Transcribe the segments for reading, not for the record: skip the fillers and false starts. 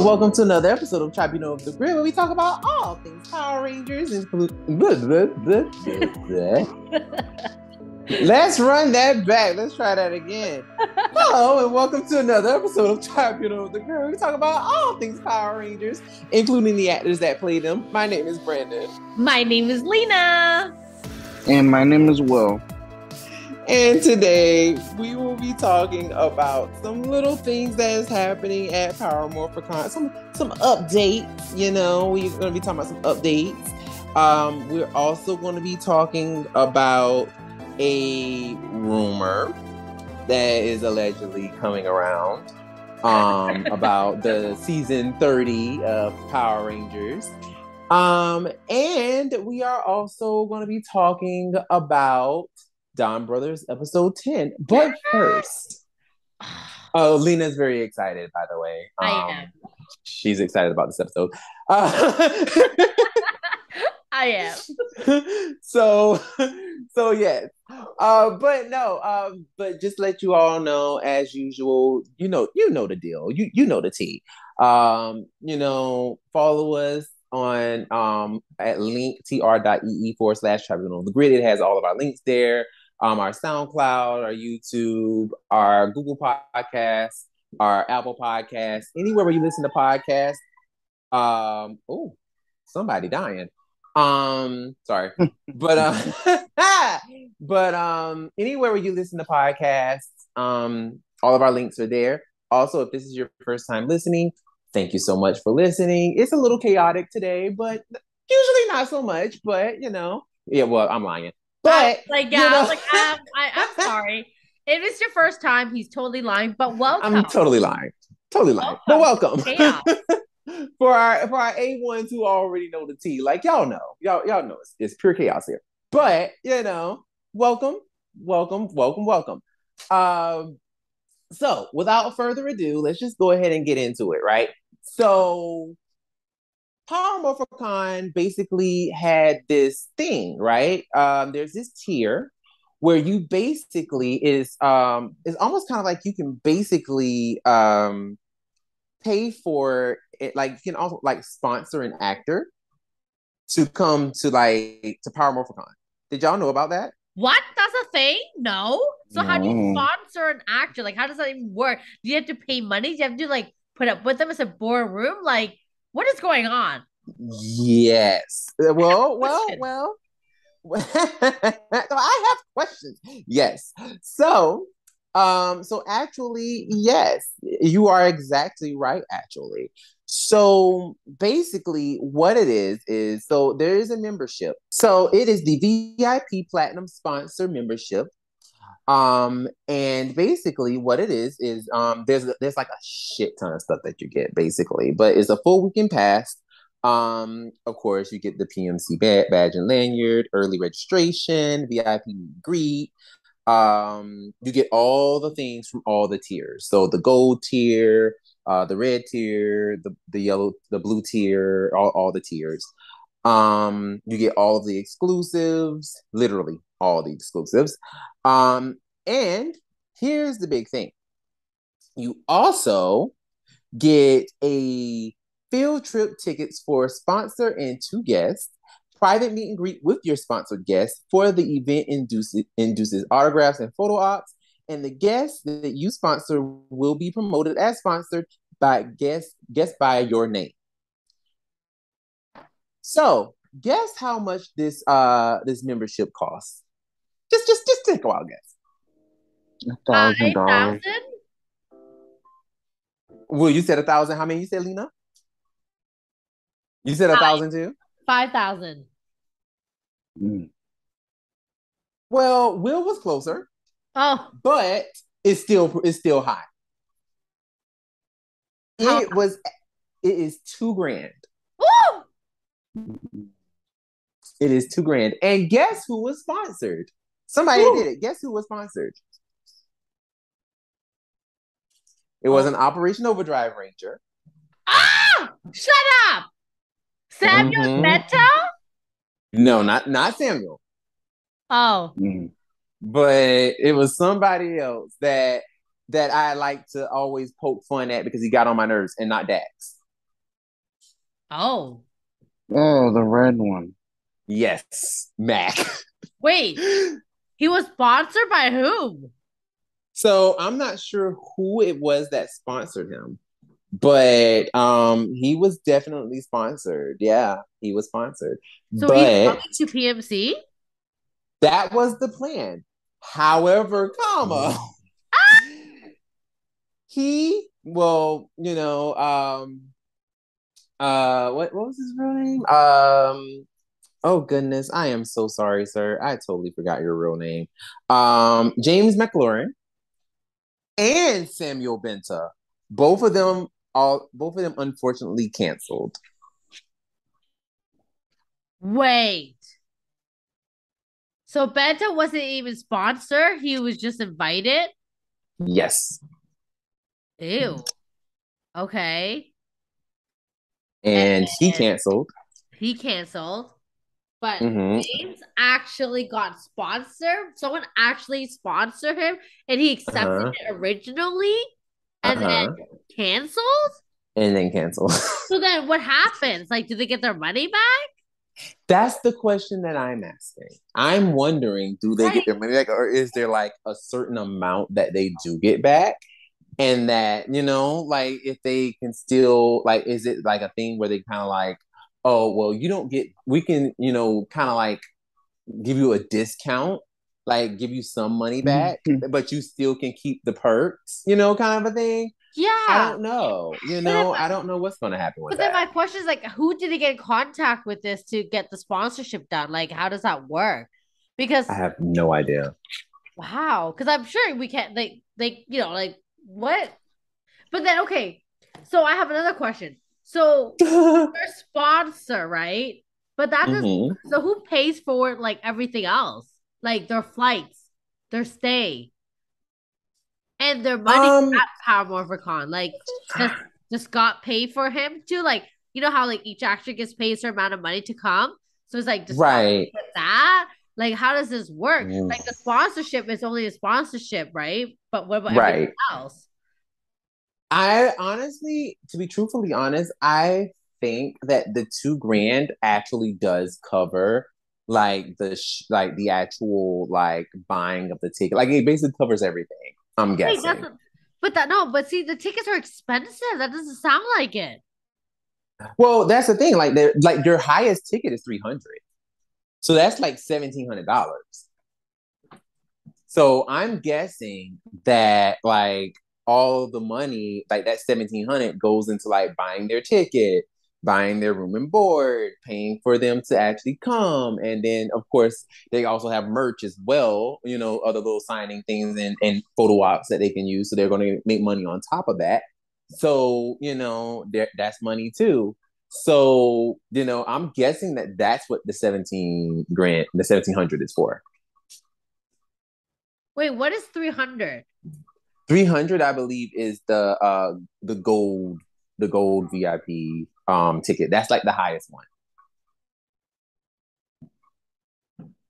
welcome to another episode of Tribunal of the Grid, where we talk about all things Power Rangers, including. Let's run that back. Let's try that again. Hello, and welcome to another episode of Tribunal of the Grid, where we talk about all things Power Rangers, including the actors that play them. My name is Brandon. My name is Lena. And my name is Will. And today we will be talking about some little things that is happening at Power Morphicon. Some updates, we're going to be talking about some updates. We're also going to be talking about a rumor that is allegedly coming around about the season 30 of Power Rangers. And we are also going to be talking about Don Brothers episode 10. But first, Lena's very excited, by the way. I am. She's excited about this episode. I am. So yes. But just let you all know, as usual, you know the deal. You know the tea. Follow us on at linktr.ee/Tribunal of the Grid. It has all of our links there. Our SoundCloud, our YouTube, our Google Podcasts, our Apple Podcasts, anywhere where you listen to podcasts. Somebody dying. Sorry. but anywhere where you listen to podcasts, all of our links are there. Also, if this is your first time listening, thank you so much for listening. It's a little chaotic today, but usually not so much. But I'm lying. But I'm sorry. If it's your first time, he's totally lying. But welcome. I'm totally lying. But welcome. for our A1s who already know the tea, like y'all know it's pure chaos here. But welcome. So without further ado, let's just go ahead and get into it, right? So Power Morphicon basically had this thing, right? There's this tier where you basically is almost kind of like you can basically pay for it, like you can also like sponsor an actor to come to Power Morphicon. Did y'all know about that? What? That's a thing? No. So how do you sponsor an actor? Like, how does that even work? Do you have to pay money? Do you have to put up with them as a boardroom? Like, what is going on? Yes. Well. I have questions. Yes. So actually, yes, you are exactly right, actually. So basically what it is so there is a membership. So it is the VIP Platinum Sponsor membership. And basically what it is there's like a shit ton of stuff that you get basically, but it's a full weekend pass. Of course you get the PMC badge and lanyard, early registration, VIP meet and greet. You get all the things from all the tiers. So the gold tier, the red tier, the yellow, the blue tier, all the tiers. You get all of the exclusives, literally all the exclusives. And here's the big thing. You also get a field trip tickets for a sponsor and 2 guests, private meet and greet with your sponsored guests for the event induces autographs and photo ops, and the guests that you sponsor will be promoted as sponsored by guests by your name. So guess how much this membership costs? Just take a wild guess. $1,000. Well, you said 1,000. How many you said, Lena? You said 1,000 too? 5,000. Well, Will was closer. Oh, but it's still high. It is $2,000. Woo! It is $2,000. And guess who was sponsored? Somebody did it. Guess who was sponsored? It was an Operation Overdrive Ranger. Ah! Shut up! Samuel Beto? No, not Samuel. Oh. But it was somebody else that I like to always poke fun at because he got on my nerves, and not Dax. Oh, Oh, the red one. Yes, Mac. wait. He was sponsored by whom? So I'm not sure who it was that sponsored him, but he was definitely sponsored. Yeah, he was sponsored. So he's But coming to PMC? that was the plan. However, comma, he well, what was his real name? Oh goodness, I am so sorry, sir. I totally forgot your real name. James McLaurin and Samuel Benta. Both of them unfortunately canceled. Wait. So Benta wasn't even sponsored. He was just invited. Yes. Ew. Okay. And he And canceled. he canceled. But Mm-hmm. James actually got sponsored. Someone actually sponsored him and he accepted Uh-huh. it originally and then Uh-huh. canceled? And then canceled. So then what happens? Like, do they get their money back? That's the question that I'm asking. I'm wondering, do they get Like, their money back, or is there like a certain amount that they do get back? And that, like if they can still like, is it like a thing where they kind of like, oh, well, you don't get, we can, kind of like give you a discount, like give you some money back, but you still can keep the perks, kind of a thing. I yeah. don't know. But then I don't know what's going to happen with But then that. my question is like, who did he get in contact with this to get the sponsorship done? Like, how does that work? Because I have no idea. wow, because I'm sure we can't like what? But then okay, so I have another question. So their sponsor, right? But that does Hmm. so who pays for like everything else? Like their flights, their stay, and their money Um, at Power Morphicon. Like does does Scott pay for him too? Like you know how like each actor gets paid a certain amount of money to come. So it's like does Scott right. pay for that? Like how does this work? Mm, Like the sponsorship is only a sponsorship, right? But what about everything right. else? I honestly, to be truthfully honest, I think that the 2 grand actually does cover like like the actual like buying of the ticket. Like it basically covers everything. I'm Wait, guessing. but that no, but see the tickets are expensive. That doesn't sound like it. Well, that's the thing. Like their highest ticket is 300. So that's like $1,700. So I'm guessing that like all the money, like that 1,700 goes into like buying their ticket, buying their room and board, paying for them to actually come. And then of course they also have merch as well, other little signing things and photo ops that they can use. So they're gonna make money on top of that. So, that's money too. So, I'm guessing that that's what the 1,700 is for. Wait, what is 300? 300, I believe, is the gold VIP ticket. That's like the highest one.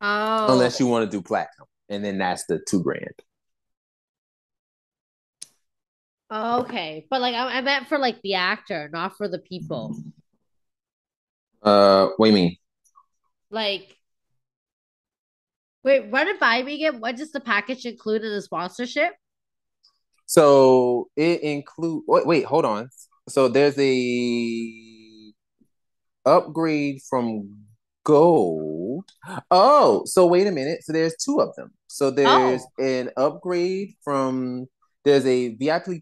Oh, Unless you want to do platinum. And then that's the 2 grand. okay. But like I meant for like the actor, not for the people. What do you mean? Like, wait, run it by me again. What does the package include in the sponsorship? So it include wait, hold on. So there's a upgrade from gold. Oh, so wait a minute. So there's two of them. So there's Oh, an upgrade from there's a VIP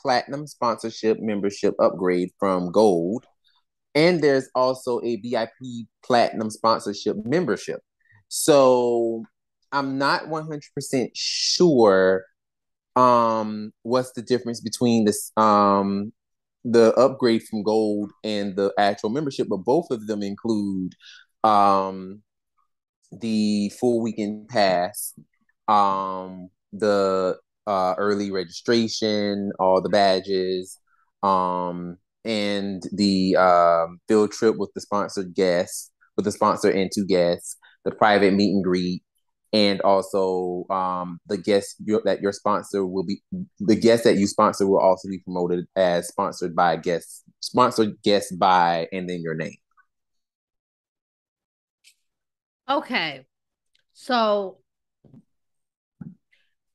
platinum sponsorship membership upgrade from gold, and there's also a VIP platinum sponsorship membership. So I'm not 100% sure what's the difference between the upgrade from gold and the actual membership, but both of them include um the full weekend pass, the early registration, all the badges, and the field trip with the sponsored guests, with the sponsor and 2 guests, the private meet and greet, and also the guests that you sponsor will also be promoted as sponsored by guests sponsored guest by, and then your name. Okay. So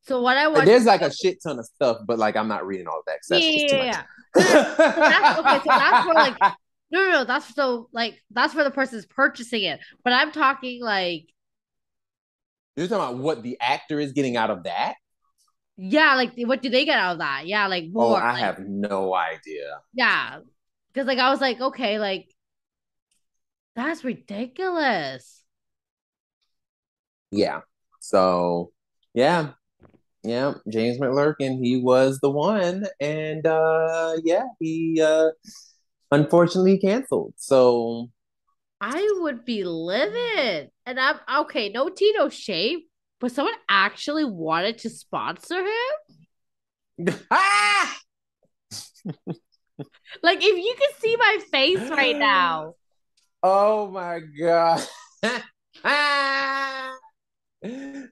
what I watched. There's like a shit ton of stuff, but like I'm not reading all of that. Yeah, That's just yeah, too yeah. much. No, no, so that's okay. So that's for like no. That's so like that's for the person's purchasing it. But I'm talking like You're talking about what the actor is getting out of that? yeah, like what do they get out of that? Yeah, like Oh, more. I Like have no idea. yeah, because like I was like okay, like that's ridiculous. Yeah. So yeah. Yeah. James McLurkin, he was the one. And yeah, he unfortunately canceled. So I would be livid, and I'm okay. No tea, no shame. But someone actually wanted to sponsor him. ah! Like if you could see my face right now. Oh my god.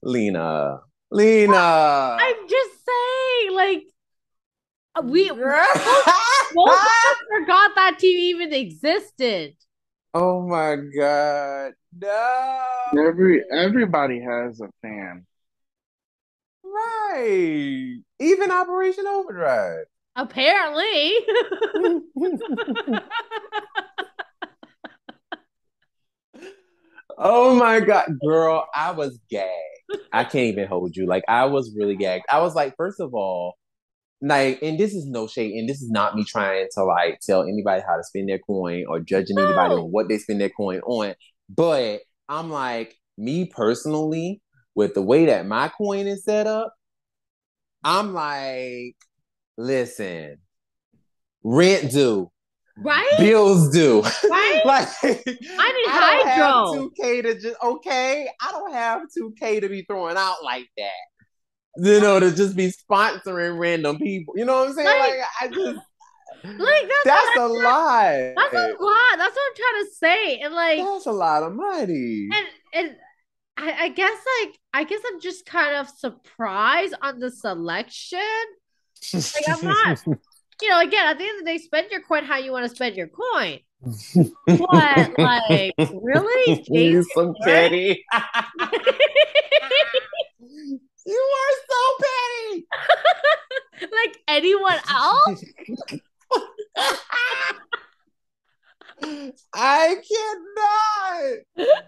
Lena. Lena. I'm just saying, like we both of us forgot that team even existed. Oh my god. No. Everybody has a fan. Right. Even Operation Overdrive. Apparently. Oh my god, girl, I was gagged. I can't even hold you. Like I was really gagged. I was like, first of all, like, and this is no shade, and this is not me trying to like tell anybody how to spend their coin or judging anybody on No. what they spend their coin on. But I'm like, me personally, with the way that my coin is set up, I'm like, listen, rent due, Right? bills due. Right? Like, I need I don't have hydro. 2K to just, okay, I don't have 2K to be throwing out like that. You know, to just be sponsoring random people. You know what I'm saying? Like, Like, I just, that's what that's a lot. that's a lot. That's what I'm trying to say. And like That's a lot of money. and I guess like I guess I'm just kind of surprised on the selection. Like I'm not, again, at the end of the day, spend your coin how you want to spend your coin. But like, really, You Jason so Clark? petty. You are so petty. Like anyone else? I cannot.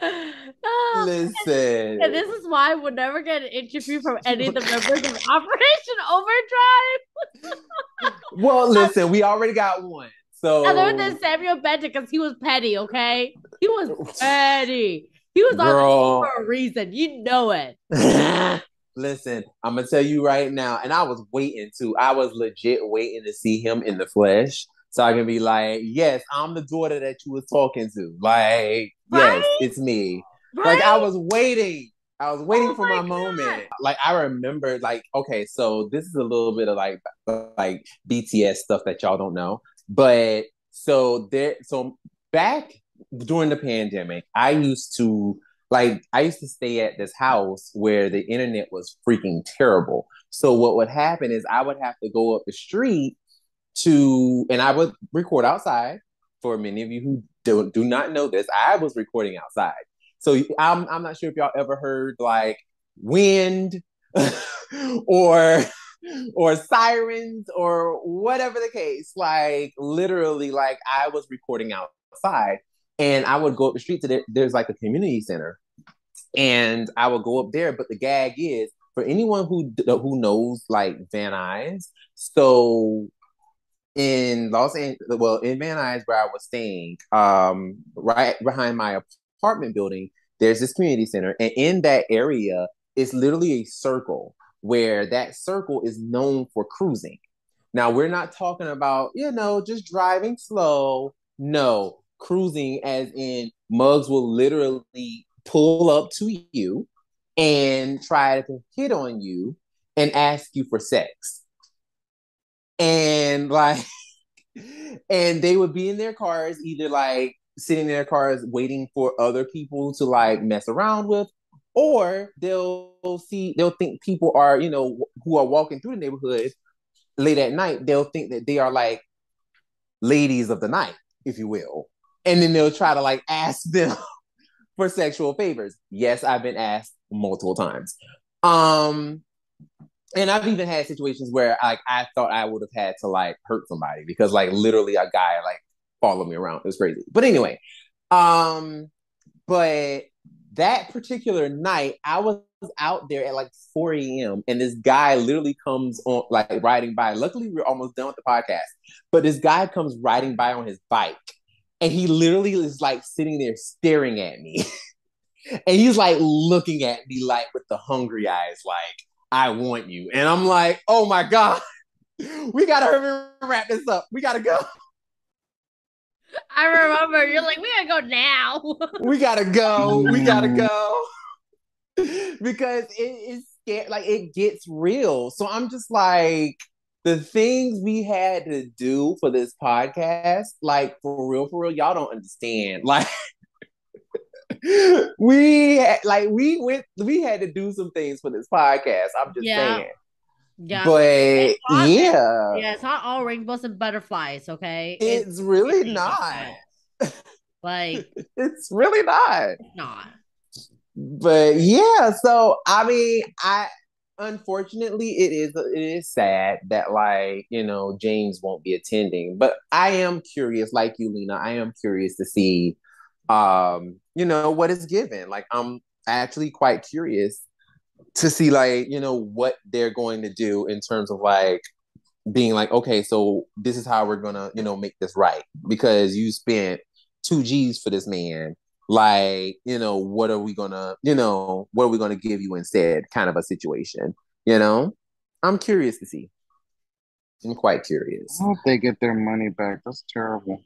Oh, Listen. and this is why I would never get an interview from any of the members of Operation Overdrive. Well, listen, we already got one. So Other than Samuel Benton, because he was petty, okay? He was petty. He was on the team girl. for a reason. You know it. Listen, I'm gonna tell you right now, and I was waiting to. I was legit waiting to see him in the flesh, so I can be like, "Yes, I'm the daughter that you was talking to." Like, yes, Right? it's me. Like, I Right? was waiting. I was waiting Oh for my my God. moment. Like, I remember, like, okay, so this is a little bit of like BTS stuff that y'all don't know, but so back during the pandemic, I used to stay at this house where the internet was freaking terrible. So what would happen is I would have to go up the street and I would record outside. For many of you who do not know this, I was recording outside. So I'm not sure if y'all ever heard like wind or or sirens or whatever the case. Like literally, like I was recording outside, and I would go up the street to there's like a community center, and I would go up there. But the gag is for anyone who knows like Van Nuys. So in Los Angeles, well, in Van Nuys where I was staying, right behind my apartment building, there's this community center, and in that area, it's literally a circle where that circle is known for cruising. Now, we're not talking about, just driving slow. No, cruising as in mugs will literally pull up to you and try to hit on you and ask you for sex. And like, and they would be in their cars, either like sitting in their cars waiting for other people to like mess around with, or they'll think people are, who are walking through the neighborhood late at night, they'll think that they are like ladies of the night, if you will. And then they'll try to like ask them for sexual favors. Yes, I've been asked multiple times. Um, and I've even had situations where like I thought I would have had to like hurt somebody because like literally a guy like followed me around. It was crazy. But anyway, um, but that particular night, I was out there at like 4 a.m. and this guy literally comes on like riding by. Luckily, we're almost done with the podcast, but this guy comes riding by on his bike, and he literally is like sitting there staring at me, and he's like looking at me like with the hungry eyes, like I want you, and I'm like, oh my god, we gotta hurry and wrap this up. We gotta go. I remember you're like, we gotta go now. We gotta go. We gotta Mm. go. Because it is scared, like it gets real. So I'm just like, the things we had to do for this podcast, like for real, y'all don't understand. Like we had to do some things for this podcast. I'm just Yeah. saying. Yeah. But It's not, yeah, yeah, it's not all rainbows and butterflies, okay? it's really not. Like, It's really not. it's not. But yeah, so I mean, I unfortunately it is sad that like, James won't be attending, but I am curious, like you, Lena, I am curious to see what is given. Like I'm actually quite curious to see like, what they're going to do in terms of like being like, okay, so this is how we're gonna, make this right. Because you spent 2 G's for this man, like, what are we gonna, what are we gonna give you instead, kind of a situation, you know? I'm curious to see. I'm quite curious. I hope they get their money back. That's terrible.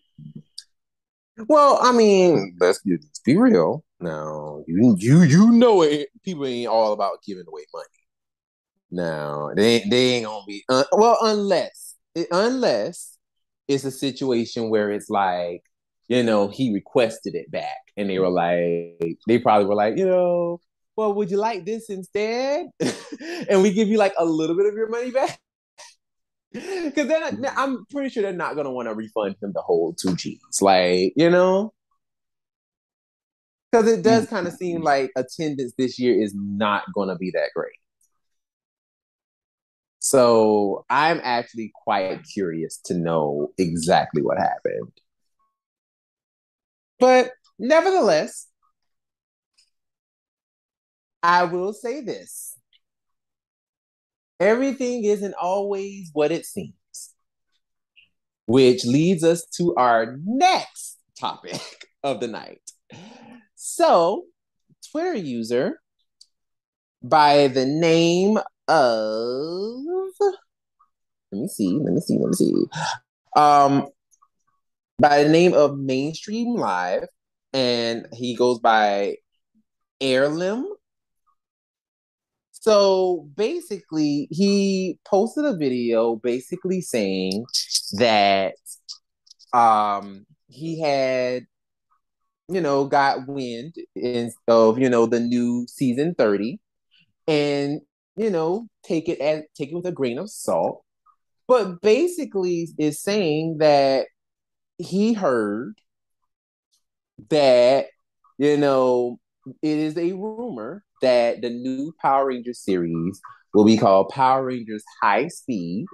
Well, I mean, let's be real. Now, you know it. People ain't all about giving away money. No, they ain't gonna be well unless it's a situation where it's like, he requested it back and they probably were like, well, would you like this instead? And we give you like a little bit of your money back. Because then I'm pretty sure they're not gonna want to refund him the whole 2 G's. Like, because it does kind of seem like attendance this year is not gonna be that great. So I'm actually quite curious to know exactly what happened. But nevertheless, I will say this. Everything isn't always what it seems, which leads us to our next topic of the night. So, Twitter user by the name of, let me see. By the name of Mainstream Live, and he goes by Heirloom. So basically, he posted a video basically saying that he had, got wind of, the new season 30, and take it with a grain of salt. But basically is saying that he heard that, it is a rumor that the new Power Rangers series will be called Power Rangers High Speed,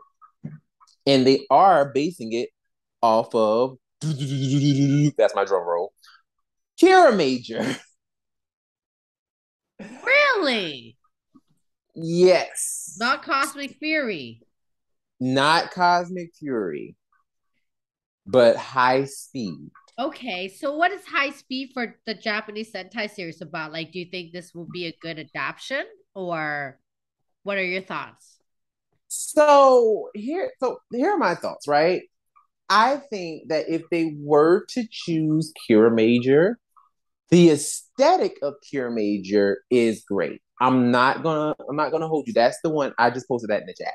and they are basing it off of that's my drum roll, Kira Major. Really? Yes. Not Cosmic Fury. Not Cosmic Fury, but High Speed. Okay, so what is High Speed for the Japanese Sentai series about? Like, do you think this will be a good adaptation, or what are your thoughts? So here are my thoughts, right? I think that if they were to choose Kira Major, the aesthetic of Kira Major is great. I'm not gonna hold you. That's the one I just posted that in the chat.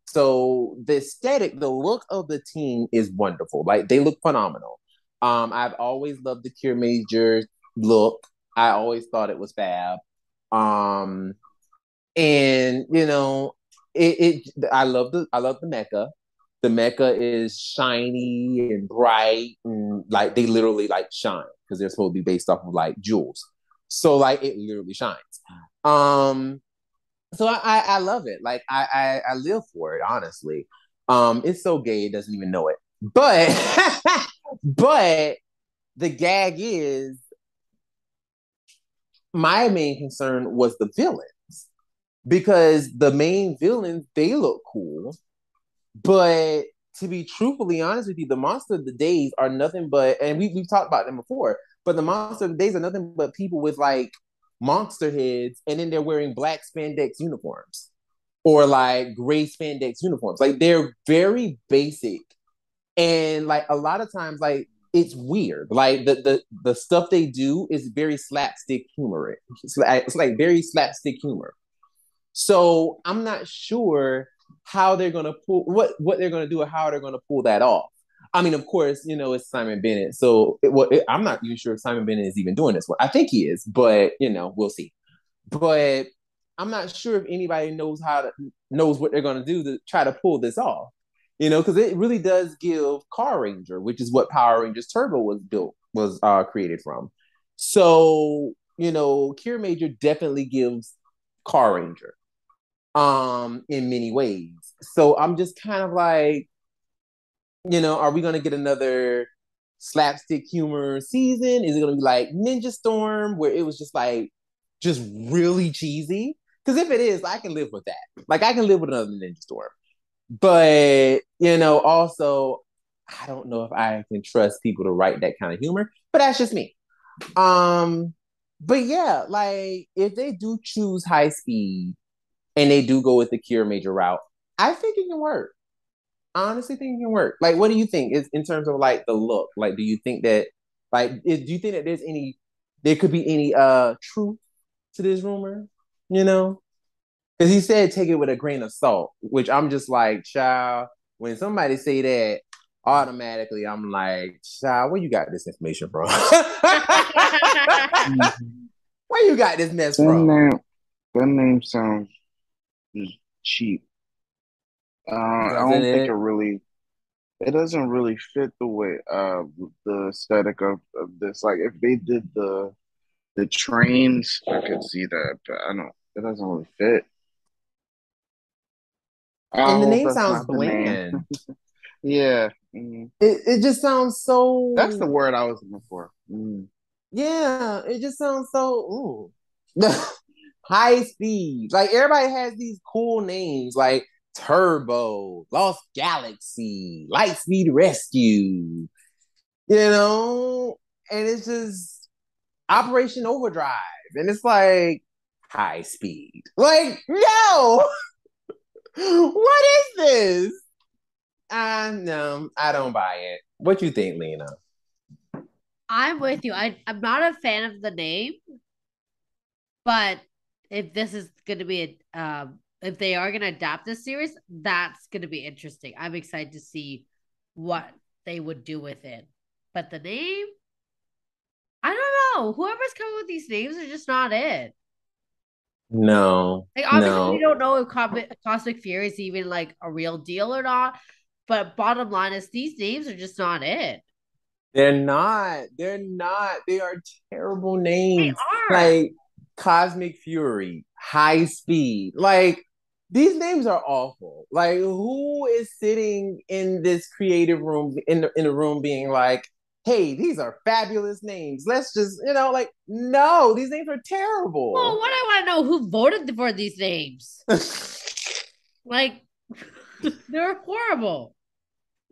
So the aesthetic, the look of the team is wonderful. Like they look phenomenal. I've always loved the Cure Major look. I always thought it was fab. Um, and I love the mecha. the mecha is shiny and bright, and like they literally like shine because they're supposed to be based off of like jewels. So like it literally shines. Um, so I love it. Like I live for it, honestly. It's so gay it doesn't even know it. But but the gag is my main concern was the villains because the main villains they look cool, but to be truthfully honest with you, the monster of the days are nothing but, and we've talked about them before, but the monster of the days are nothing but people with like monster heads, and then they're wearing black spandex uniforms or like gray spandex uniforms. Like they're very basic, and like a lot of times, like it's weird. Like the stuff they do is very slapstick humor. It's like very slapstick humor. So I'm not sure how they're gonna pull what they're gonna do or how they're gonna pull that off. I mean, of course, you know it's Simon Bennett, so I'm not even sure if Simon Bennett is even doing this one. I think he is, but you know, we'll see. But I'm not sure if anybody knows what they're gonna do to try to pull this off. You know, because it really does give Car Ranger, which is what Power Rangers Turbo was created from. So you know, Cure Major definitely gives Car Ranger in many ways. So I'm just kind of like, you know, are we gonna get another slapstick humor season? Is it gonna be like Ninja Storm where it was just really cheesy? Because if it is, I can live with that. Like I can live with another Ninja Storm. But you know, also I don't know if I can trust people to write that kind of humor, but that's just me. Um, but yeah, like if they do choose high speed and they do go with the Cure Major route, I think it can work. I honestly think it can work. Like, what do you think is in terms of like the look? Like, do you think that do you think that there could be any truth to this rumor? You know, because he said take it with a grain of salt, which I'm just like, child. When somebody say that, automatically I'm like, child, where you got this information from? Mhm. Where you got this mess That from? name, that name sounds just cheap. I Doesn't don't think it? it doesn't really fit the way the aesthetic of this. Like if they did the trains, I could see that, but I don't. It doesn't really fit. I And the hope name that's sounds not the name. bland. Yeah, It just sounds that's the so word I was looking for. Mm. yeah, it just sounds so high speed. Like everybody has these cool names like Turbo, Lost Galaxy, Lightspeed Rescue, you know? And it's just Operation Overdrive. And it's like high speed. Like, yo, what is this? No, I don't buy it. What you think, Lena? I'm with you. I'm not a fan of the name, but if this is going to be if they are going to adapt this series, that's going to be interesting. I'm excited to see what they would do with it. But the name, I don't know. Whoever's coming with these names are just not it. No, Like obviously we no. don't know if Cosmic Fury is even like a real deal or not. But bottom line is these names are just not it. They're not. They're not. They are terrible They names. are. Like Cosmic Fury, High Speed. Like these names are awful. Like who is sitting in this creative room in the room being like, "Hey, these are fabulous names. Let's just, you know, like no, these names are Well, terrible." what I want to know who voted for these names. Like they're horrible.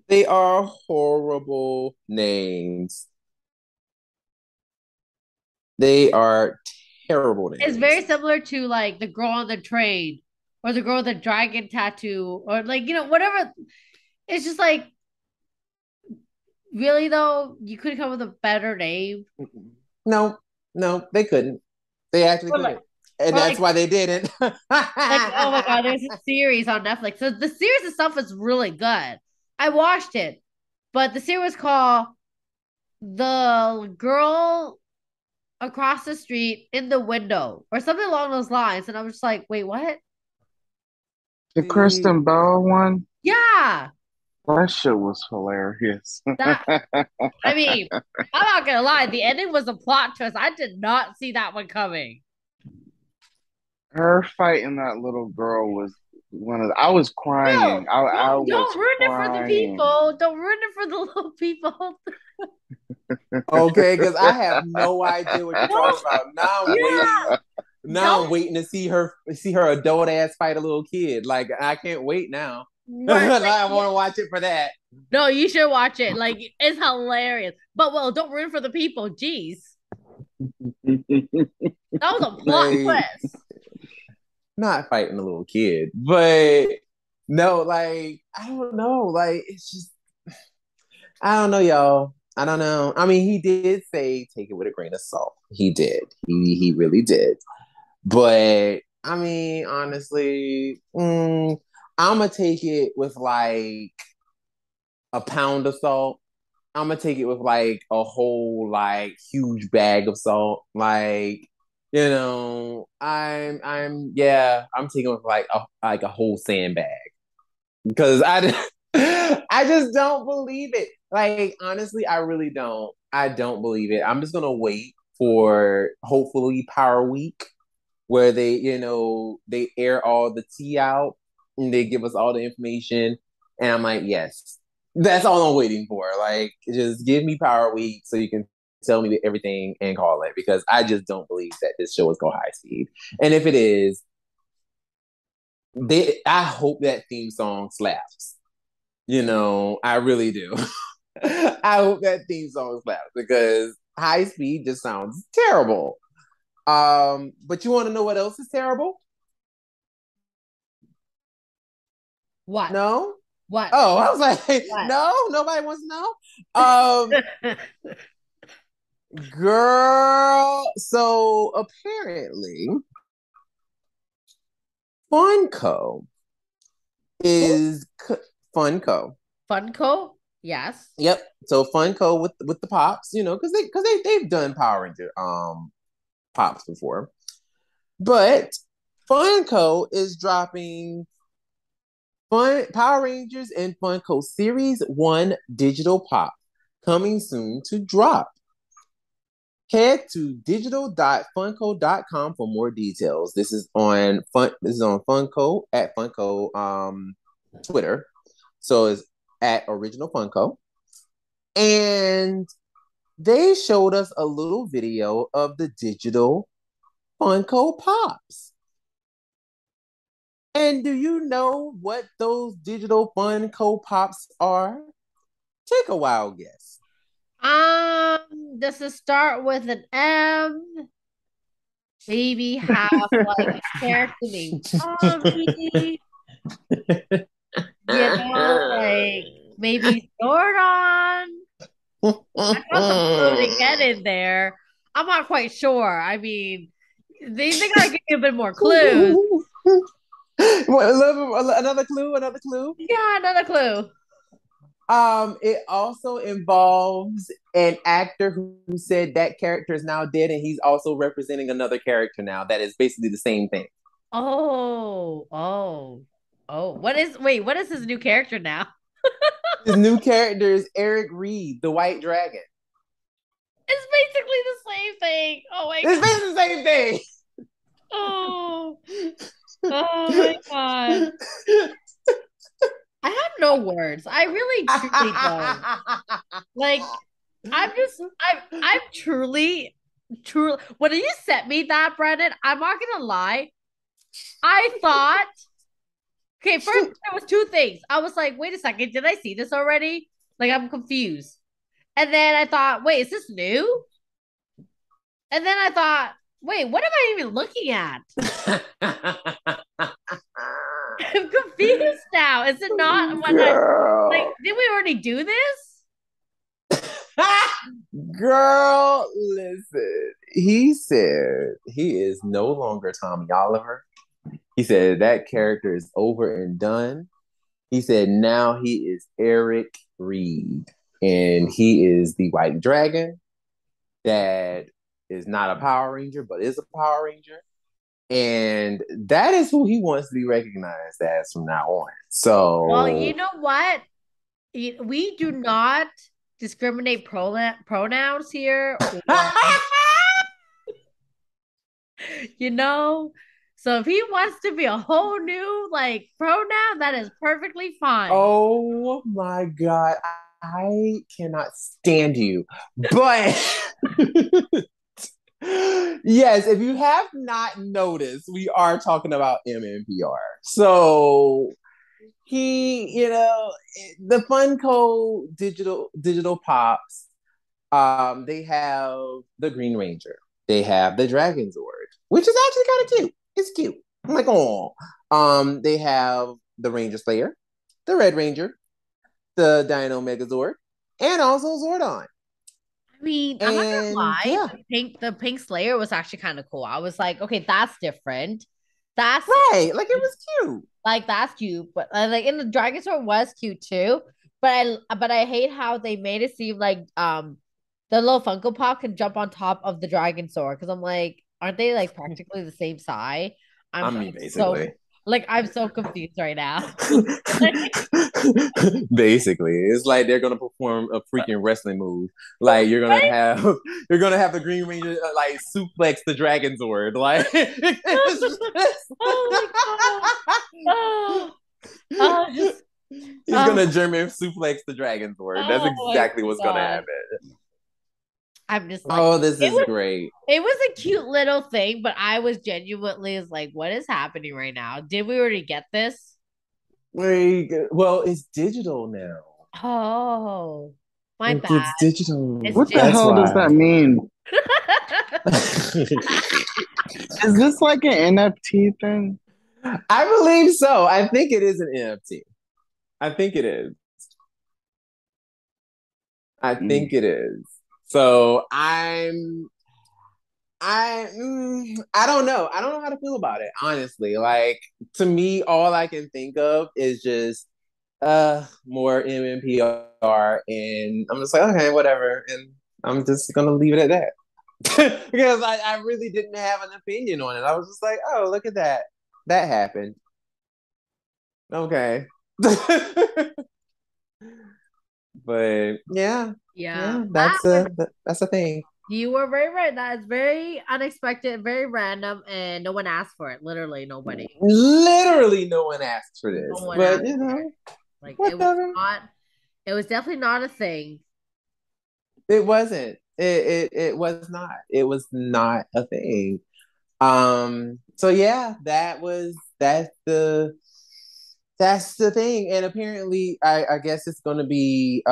They are horrible names. They are terrible It's names. very similar to like the girl on the train or the girl with the dragon tattoo or like whatever. It's just like really though you could come with a better name. No, no, they couldn't. They actually Or like, couldn't. And or that's like why they didn't. oh my god, there's a series on Netflix. So the series itself is really good. I watched it, but the series was called The Girl Across the Street in the Window or something along those lines. And I was just like, wait, what? The See, Kristen Bell one. Yeah. That shit was hilarious. That I mean, I'm not gonna lie, the ending was a plot twist. I did not see that one coming. Her fighting that little girl was one of I was No, crying. I don't was ruin it for the crying. people. Don't ruin it for the little people. Okay, because I have no idea what you're talking Don't, about. Now I'm yeah, waiting. Now I'm don't waiting to see her adult ass fight a little kid. Like I can't wait now. right. Like, I yeah. want to watch it for that. No, you should watch it. Like, it's hilarious. But well, don't ruin for the people. Jeez, that was a plot Like twist. not fighting a little kid, but no, like I don't know. Like it's just I don't know, y'all. I don't know. I mean, he did say take it with a grain of salt. He did. He really did. But I mean, honestly, I'm gonna take it with like a pound of salt. I'm gonna take it with like a whole like huge bag of salt. Like, I'm taking it with like a whole sandbag because I just don't believe it. Like honestly, I really don't. I don't believe it. I'm just gonna wait for hopefully Power Week where they air all the tea out and they give us all the information. And I'm like, yes, that's all I'm waiting for. Like, just give me Power Week so you can tell me everything and call it because I just don't believe that this show is go high speed. And if it is, I hope that theme song slaps. I really do. I hope that theme song slaps because high speed just sounds terrible. But you want to know what else is terrible? What? No? What? Oh, I was like, What? no, nobody wants to know. Girl. So apparently, Funko is Funko. Funko? Yes. Yep. So Funko with the pops, because they've done Power Ranger pops before, but Funko is dropping Fun Power Rangers and Funko Series 1 digital pop coming soon to drop. Head to digital.funko.com for more details. This is on Funko at Funko Twitter. So it's at Original Funko. And they showed us a little video of the digital Funko Pops. And do you know what those digital Funko Pops are? Take a wild guess. Does it start with an M? Maybe have like a character named Tommy. Like maybe Zordon. I got some clue to get in there. I'm not quite sure. I mean, they gotta give you a bit more clues. Another clue, another clue. Yeah, another clue. It also involves an actor who said that character is now dead, and he's also representing another character now that is basically the same thing. Oh, oh, oh. What is his new character now? His new character is Eric Reed, the White Dragon. It's basically the same thing. Oh my It's god. basically the same thing. Oh, oh my god. I have no words. I really truly don't. Like, I'm truly when you sent me that, Brennan, I'm not gonna lie. I thought, okay, first there was two things. I was like, wait a second, did I see this already? Like, I'm confused. And then I thought, wait, is this new? And then I thought, wait, what am I even looking at? I'm confused now. Is it not what like, did we already do this? Girl, listen. He said he is no longer Tommy Oliver. He said that character is over and done. He said now he is Eric Reed, and he is the White Dragon that is not a Power Ranger, but is a Power Ranger. And that is who he wants to be recognized as from now on. Well, So, you know what? We do not discriminate pronouns here, or you know. So if he wants to be a whole new like pronoun, that is perfectly fine. Oh my God. I cannot stand you. But yes, if you have not noticed, we are talking about MMPR. So the Funko digital pops, they have the Green Ranger. They have the Dragon Zord, which is actually kind of cute. It's cute. I'm like, oh. They have the Ranger Slayer, the Red Ranger, the Dino Megazord, and also Zordon. I mean, I'm not gonna And lie, yeah, the pink Slayer was actually kind of cool. I was like, okay, that's different. That's right. Like it was cute. like that's cute, but like in the Dragon Sword was cute too. But I hate how they made it seem like the little Funko Pop can jump on top of the Dragon Sword because I'm like, aren't they like practically the same size? I I'm mean, so basically. I'm so confused right now. Basically, it's like they're gonna perform a freaking wrestling move. Like Right? you're gonna have the Green Ranger like suplex the Dragon Zord. Like Oh my god. Oh, oh, just he's oh, gonna German suplex the Dragon Zord. That's oh my exactly what's gonna god. happen. I'm just like Oh, this it is was great. it was a cute little thing, but I was genuinely like, what is happening right now? Did we already get this? Well, it's digital now. Oh, my It's bad. digital. It's What the That's hell does why. that mean? Is this like an NFT thing? I believe so. I think it is an NFT. I think it is. I Mm. think it is. So I don't know. I don't know how to feel about it, honestly. Like to me, all I can think of is just more MMPR, and I'm just like, okay, whatever. And I'm just gonna leave it at that. Because I really didn't have an opinion on it. I was just like, oh, look at that. That happened. Okay. But yeah, Yeah, yeah, that was that's a thing. you were very right. That is very unexpected, very random, and no one asked for it. Literally nobody. Literally, no one asked for No this, one but asked for it. Like it was whatever. not it was definitely not a thing. It wasn't. It was not. It was not a thing. So yeah, that's the thing. And apparently I guess it's gonna be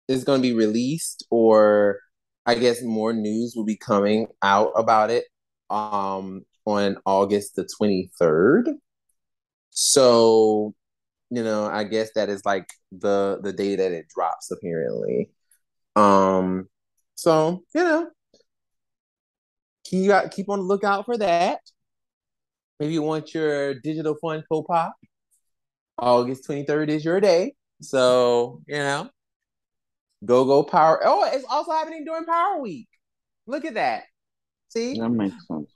released, or I guess more news will be coming out about it on August the 23rd. So, I guess that is like the day that it drops apparently. Um so, keep on the lookout for that. Maybe you want your digital Funko Pop. August 23rd is your day. So, go Power. Oh, it's also happening during Power Week. Look at that. See? That makes sense.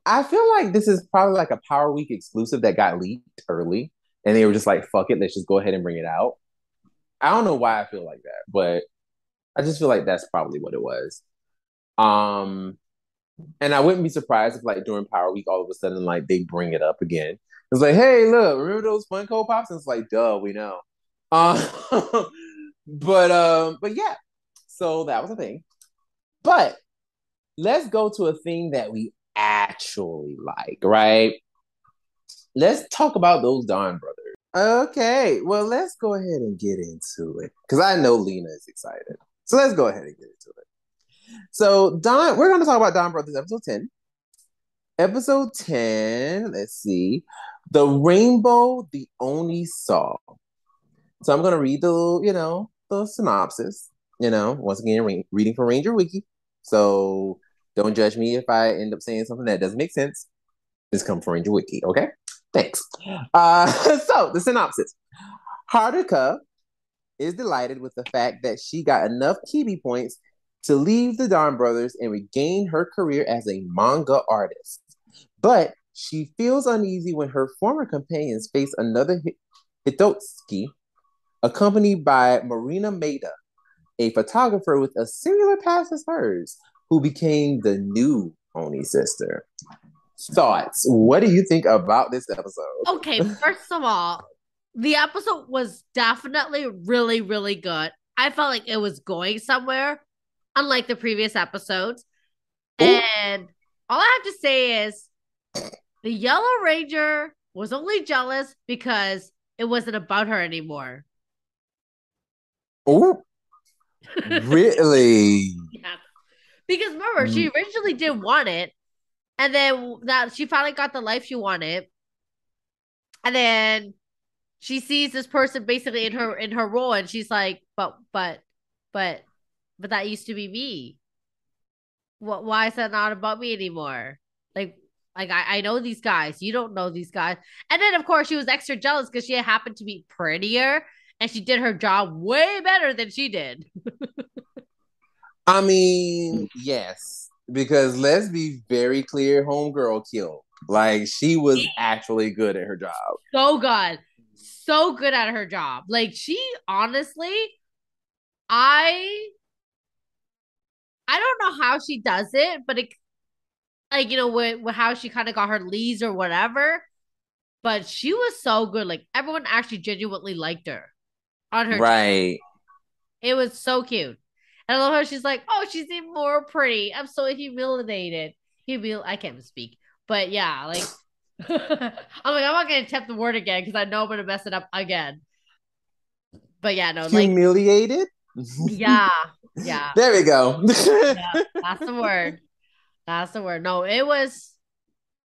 I feel like this is probably like a Power Week exclusive that got leaked early. And they were just like, fuck it, let's just go ahead and bring it out. I don't know why I feel like that, but I just feel like that's probably what it was. Um, and I wouldn't be surprised if like during Power Week all of a sudden like they bring it up again. It's like, hey, look, remember those Funko Pops? And it's like, duh, we know. Uh, but yeah, so that was a thing. But let's go to a thing that we actually like, right? Let's talk about those Don brothers. Okay, well, let's go ahead and get into it because I know Lena is excited. So let's go ahead and get into it. So we're going to talk about Don Brothers episode 10. Episode 10, let's see. The Rainbow the Oni Saw. So I'm going to read the synopsis, once again, reading from Ranger Wiki. So don't judge me if I end up saying something that doesn't make sense. This comes from Ranger Wiki, okay? Thanks. So the synopsis. Haruka is delighted with the fact that she got enough Kibi points to leave the Don Brothers and regain her career as a manga artist. But she feels uneasy when her former companions face another Hitotsuki accompanied by Marina Maida, a photographer with a similar past as hers, who became the new Oni sister. Thoughts? What do you think about this episode? Okay, first of all, the episode was definitely really, really good. I felt like it was going somewhere, unlike the previous episodes. Ooh. And all I have to say is the Yellow Ranger was only jealous because it wasn't about her anymore. Ooh. Really? Yeah. Because remember, she originally didn't want it, and then that she finally got the life she wanted, and then she sees this person basically in her role, and she's like, but that used to be me. What? Why is that not about me anymore? Like, I know these guys. You don't know these guys. And then of course she was extra jealous because she happened to be prettier, and she did her job way better than she did. I mean, yes, because let's be very clear, homegirl killed. Like she was actually good at her job. So good, so good at her job. Like she honestly, I I don't know how she does it, but it like with how she kind of got her leads or whatever. But she was so good. Like everyone actually genuinely liked her on her team. Right. It was so cute. And I love how she's like, "Oh, she's even more pretty. I'm so humiliated." I can't speak, but yeah, like I'm not gonna attempt the word again because I know I'm gonna mess it up again. But yeah, no, like Humiliated? yeah, yeah, There we go. yeah. That's the word. That's the word. No, it was.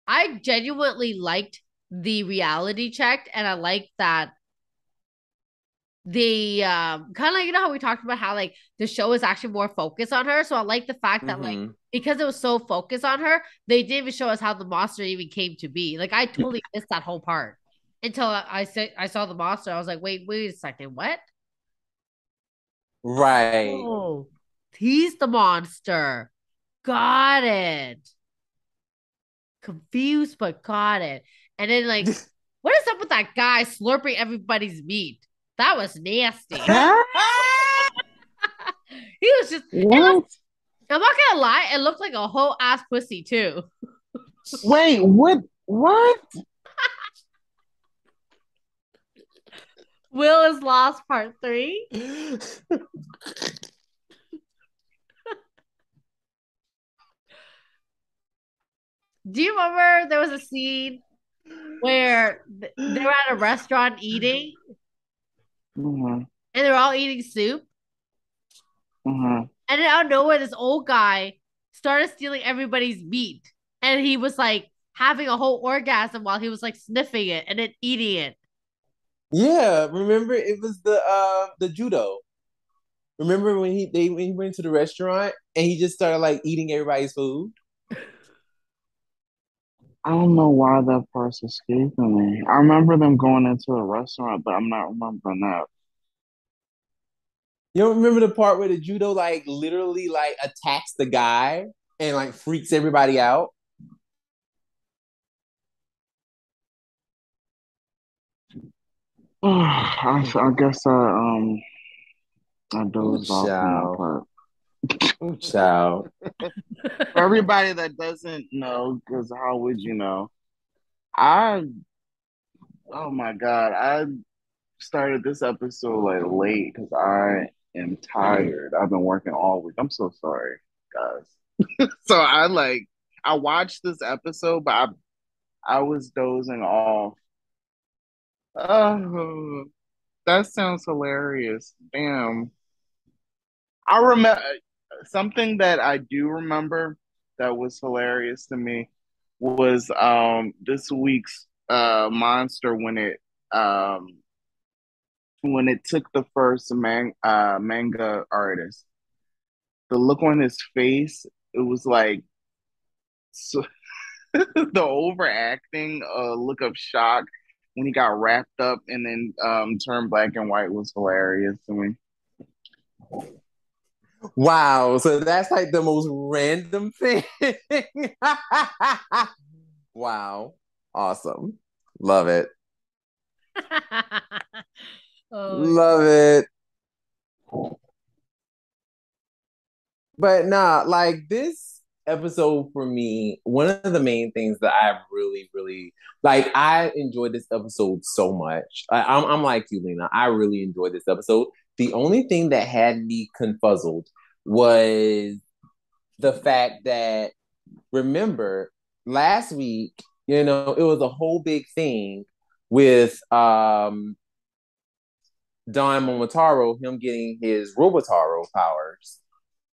I genuinely liked the reality check, and I liked that the kind of like how we talked about how like the show is actually more focused on her. So I like the fact that like because it was so focused on her, they didn't even show us how the monster even came to be. Like I totally missed that whole part until I saw the monster. I was like, wait a second, what? Right. Oh, he's the monster. Got it. Confused, but got it. And then like, what is up with that guy slurping everybody's meat? That was nasty. He was just. What? I'm not gonna lie. It looked like a whole ass pussy too. Wait, what? What? Will is Lost Part 3. Do you remember there was a scene where they were at a restaurant eating Mm-hmm. and they were all eating soup? Mm-hmm. And then out of nowhere, this old guy started stealing everybody's meat. And he was like having a whole orgasm while he was like sniffing it and then eating it. Yeah, remember it was the judo. Remember when when he went to the restaurant and he just started like eating everybody's food? I don't know why that part's escaping me. I remember them going into a restaurant, but I'm not remembering that. You don't remember the part where the judo like literally like attacks the guy and like freaks everybody out? I guess I Ooh, dozed off on that child. part. Ooh, child. For everybody that doesn't know, because how would you know? I oh my God, I started this episode like late because I am tired. I've been working all week. I'm so sorry, guys. So I watched this episode, but I was dozing off. Oh, that sounds hilarious. Damn. I remember something that I do remember that was hilarious to me was this week's monster when it took the first manga artist. The look on his face, it was like so, the overacting look of shock when he got wrapped up and then turned black and white was hilarious to me. Wow, so that's like the most random thing. Wow. Awesome. Love it. Oh, Love it. But nah, like this episode for me, one of the main things that I really, really like, I enjoyed this episode so much. I'm like you, Lena. I really enjoyed this episode. The only thing that had me confuzzled was the fact that, remember, last week, it was a whole big thing with Don Momotaro, him getting his Robotaro powers,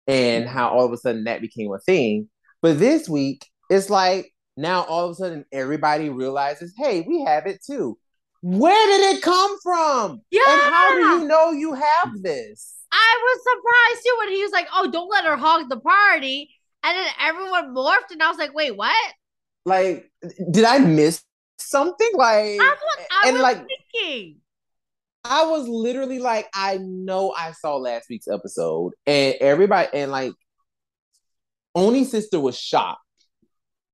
and how all of a sudden that became a thing. But this week, it's like now all of a sudden everybody realizes, hey, we have it too. Where did it come from? And how do yeah. you know you have this? I was surprised too when he was like, "Oh, don't let her hog the party," and then everyone morphed, and I was like, "Wait, what?" Like, did I miss something? Like, That's what I and was like, thinking. I was literally like, I know I saw last week's episode, and everybody, and like, Oni's sister was shocked.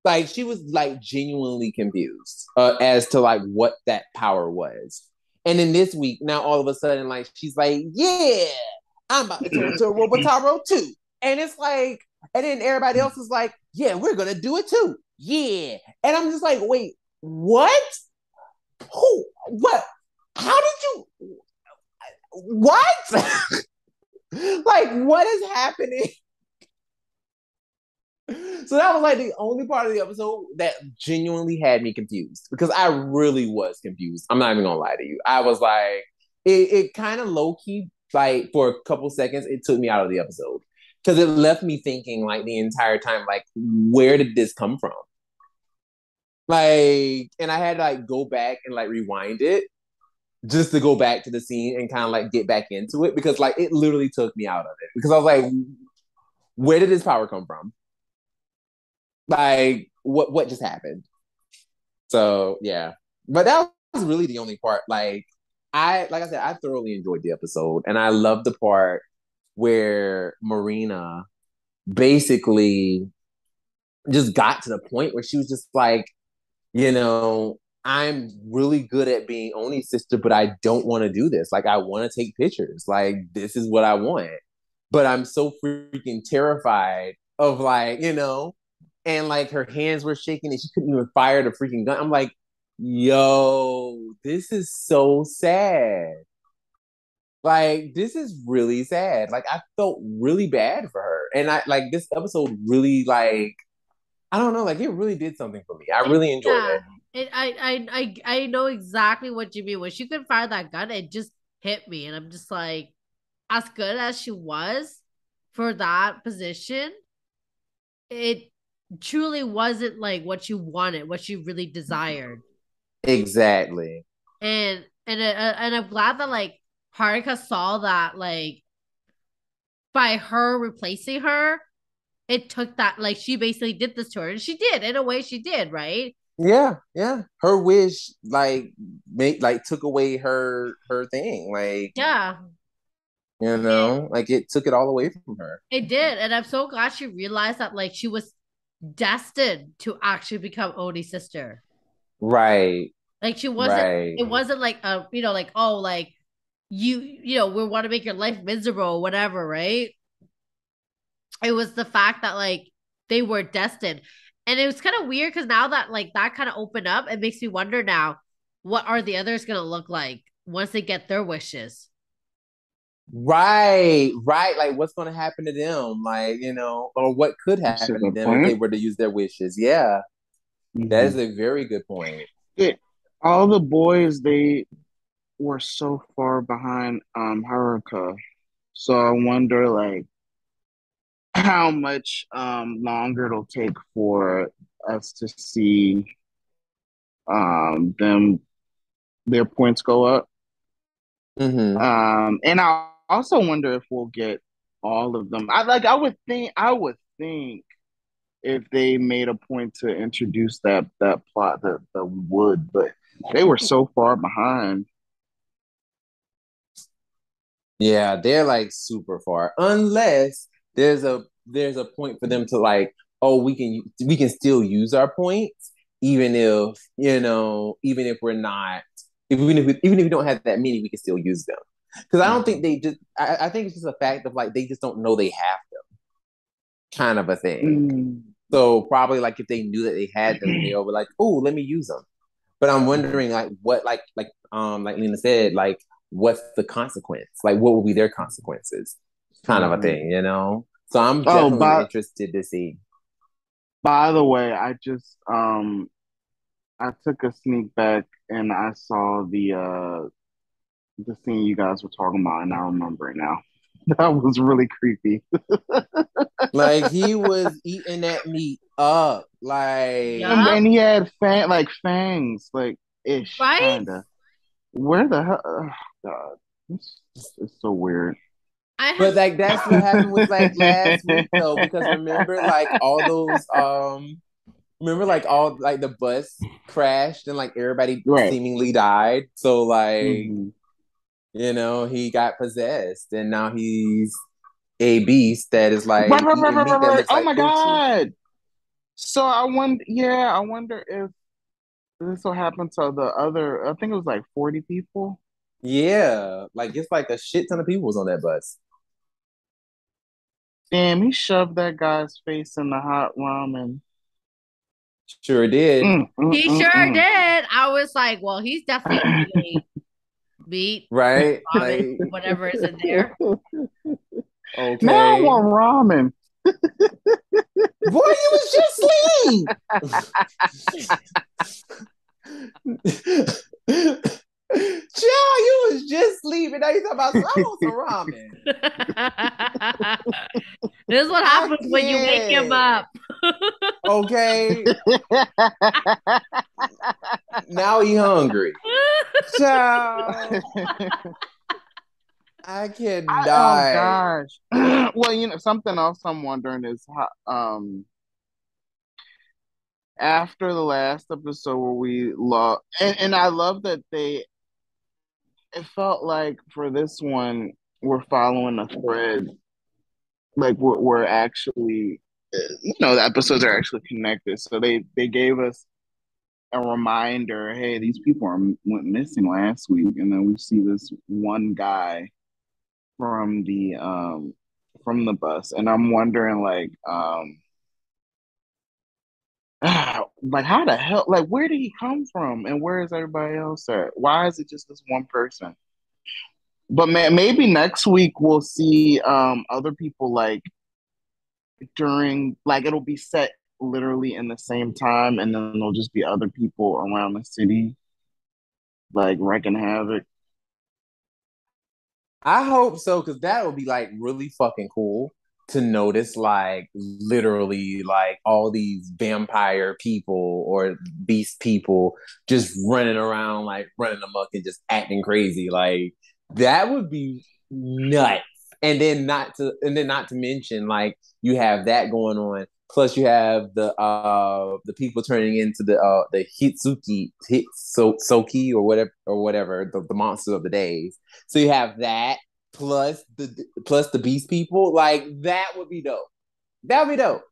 Like, she was like genuinely confused as to like what that power was. And then this week, now all of a sudden, like, she's like, yeah, I'm about to turn into a Robotaro too. And it's like, and then everybody else is like, yeah, we're gonna do it too. Yeah. And I'm just like, wait, what? Who? What? How did you? What? Like, what is happening? So that was like the only part of the episode that genuinely had me confused, because I really was confused. I'm not even gonna lie to you. I was like, it kind of low key, like for a couple seconds, it took me out of the episode because it left me thinking like the entire time, like, where did this come from? Like, and I had to like go back and like rewind it just to go back to the scene and kind of like get back into it, because like it literally took me out of it, because I was like, where did this power come from? Like, what just happened? So yeah, but that was really the only part. Like I said, I thoroughly enjoyed the episode, and I love the part where Marina basically just got to the point where she was just like, I'm really good at being Oni's sister, but I don't want to do this. Like, I want to take pictures. Like, this is what I want, but I'm so freaking terrified of, like, and like her hands were shaking and she couldn't even fire the freaking gun. I'm like, yo, this is so sad. Like, this is really sad. Like, I felt really bad for her. And I like this episode really, like, I don't know, like it really did something for me. I really enjoyed Yeah, it. I know exactly what you mean. When she could fire that gun, it just hit me, and I'm just like, as good as she was for that position, it truly wasn't like what you wanted, what you really desired. Exactly. And I'm glad that like Haruka saw that, like by her replacing her, it took that, like she basically did this to her, and she did in a way, she did, right? Yeah, yeah. Her wish like took away her thing. Like, Yeah, like it took it all away from her. it did, and I'm so glad she realized that like she was destined to actually become Oni's sister. Right. Like she wasn't. Right. It wasn't like like, oh, like we want to make your life miserable or whatever, right? It was the fact that like they were destined, and it was kind of weird because now that like that kind of opened up, it makes me wonder now, what are the others gonna look like once they get their wishes? Right, right. Like, what's going to happen to them? Like, or what could That's a happen to good them if they point. were to use their wishes? Yeah, that is Hmm. a very good point. All the boys, they were so far behind Haruka. So I wonder like how much longer it'll take for us to see them their points go up. Mm-hmm. And I also wonder if we'll get all of them. I would think if they made a point to introduce that plot that we would, but they were so far behind. Yeah, they're like super far. Unless there's a point for them to like, oh, we can still use our points, even if we're not. Even if we don't have that many, we can still use them. Because I don't think Mhm. they just. I think it's just a fact of like they just don't know they have them, kind of a thing. Mm. So probably like if they knew that they had them, they'll be like, "Oh, let me use them." But I'm wondering like what like Lena said, like what's the consequence? Like what will be their consequences? Kind of a Mhm. thing, you know? So I'm Oh, definitely interested to see. by the way, I took a sneak back and I saw the scene you guys were talking about, and I remember it now. That was really creepy. Like he was eating that meat up. Like Yup. And he had fangs, like ish, Right? kinda. Where the hell? Oh, God, it's so weird. I but have like that's what happened with like last week though, because remember like all those remember like all like the bus crashed and like everybody Right. seemingly died. So like, Hmm. he got possessed and now he's a beast that is Right, like right, right, eating right, right, meat that right. looks Oh like my coochie. God. So I wonder if this will happen to the other. I think it was like 40 people. Yeah, like it's like a shit ton of people was on that bus. Damn, he shoved that guy's face in the hot ramen. Sure did. Mm, mm, he mm, sure mm. did. I was like, well, he's definitely eating meat, Right? ramen, Like, whatever is in there. Now I okay. want ramen. Boy, you was just asleep. Child, you was just sleeping. Now you talking about I want some ramen. This is what I happens when you wake him can't. up. Okay. Now he hungry. Child, I Oh cannot. gosh. Well, something else I'm wondering is how, after the last episode where we love, and I love that it felt like for this one we're following a thread, like we're actually, the episodes are actually connected. So they gave us a reminder, hey, these people went missing last week, and then we see this one guy from the bus, and I'm wondering like how the hell, like where did he come from, and where is everybody else at? Why is it just this one person? But maybe next week we'll see other people like during, like it'll be set literally in the same time, and then there'll just be other people around the city like wrecking havoc. I hope so, because that would be like really fucking cool to notice, like literally, like all these vampire people or beast people just running around, like running amok and just acting crazy. Like that would be nuts. And then not to mention, like you have that going on. Plus, you have the people turning into the Soki or whatever the monsters of the days. So you have that plus the beast people. Like that would be dope. That would be dope.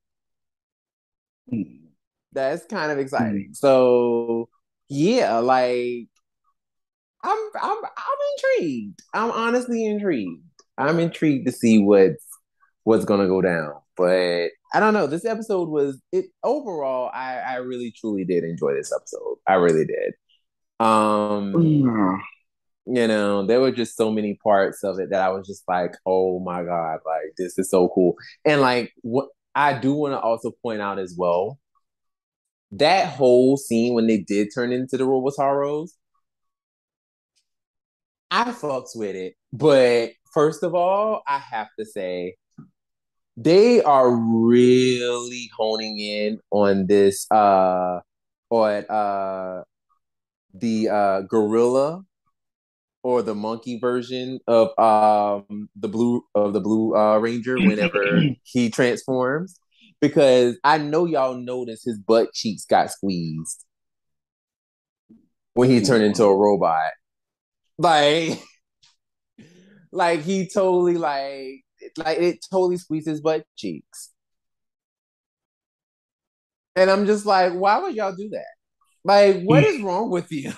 That's kind of exciting. So yeah, like I'm intrigued. I'm honestly intrigued. I'm intrigued to see what's gonna go down. But I don't know. This episode was it overall. I really truly did enjoy this episode. I really did. Um, Yeah. there were just so many parts of it that I was just like, oh my God, like this is so cool. And like what I do want to also point out as well, that whole scene when they did turn into the Robotaros, I fucks with it. But first of all, I have to say they are really honing in on this on the gorilla or the monkey version of the blue ranger whenever he transforms, because I know y'all noticed his butt cheeks got squeezed when he turned into a robot. Like like he totally like it totally squeezed his butt cheeks. And I'm just like, why would y'all do that? Like, what is wrong with you?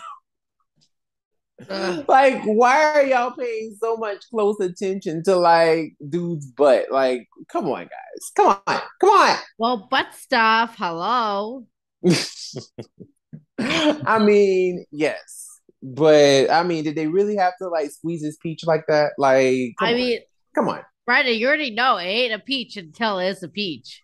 Ugh. Like, why are y'all paying so much close attention to like dude's butt? Like, come on, guys. Come Well, butt stuff. Hello. on. I mean, yes. But I mean, did they really have to like squeeze his peach like that? Like, I mean, come on. Brandon, you already know it ain't a peach until it's a peach.